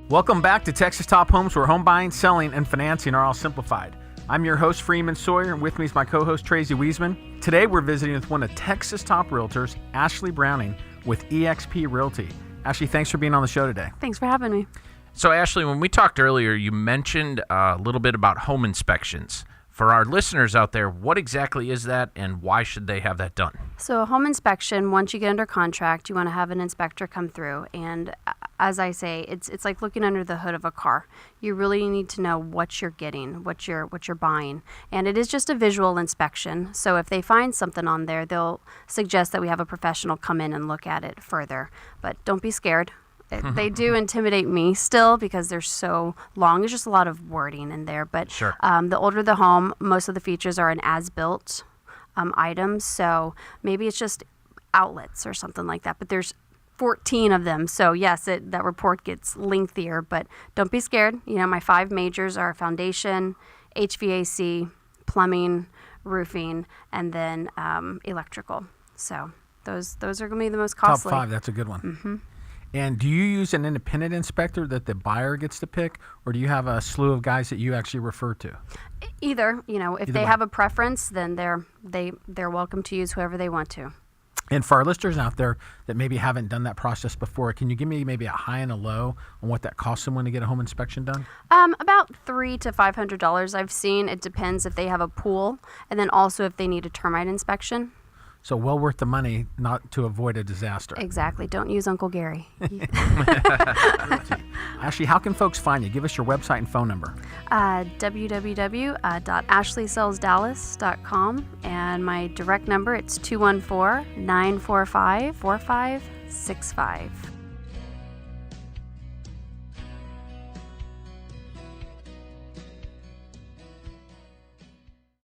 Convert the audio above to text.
Welcome back to Texas Top Homes, where home buying, selling, and financing are all simplified. I'm your host, Freeman Sawyer, and with me is my co-host, Tracy Wiesman. Today, we're visiting with one of Texas' top realtors, Ashley Browning, with EXP Realty. Ashley, thanks for being on the show today. Thanks for having me. So, Ashley, when we talked earlier, you mentioned a little bit about home inspections. For our listeners out there, what exactly is that, and why should they have that done? So a home inspection, once you get under contract, you want to have an inspector come through. And as I say, it's like looking under the hood of a car. You really need to know what you're getting, what you're buying. And it is just a visual inspection. So if they find something on there, they'll suggest that we have a professional come in and look at it further. But don't be scared. They do intimidate me still because they're so long. There's just a lot of wording in there. But Sure. The older the home, most of the features are an as-built items. So maybe it's just outlets or something like that. But there's 14 of them. So yes, that report gets lengthier. But don't be scared. You know, my 5 majors are foundation, HVAC, plumbing, roofing, and then electrical. So those are going to be the most costly. Top 5, that's a good one. Mm-hmm. And do you use an independent inspector that the buyer gets to pick, or do you have a slew of guys that you actually refer to? Either. You know, if they have a preference, then they're welcome to use whoever they want to. And for our listeners out there that maybe haven't done that process before, can you give me maybe a high and a low on what that costs them when they get a home inspection done? About $300 to $500 I've seen. It depends if they have a pool, and then also if they need a termite inspection. So well worth the money, not to avoid a disaster. Exactly. Don't use Uncle Gary. Ashley, how can folks find you? Give us your website and phone number. www.ashleysellsdallas.com, and my direct number, it's 214-945-4565.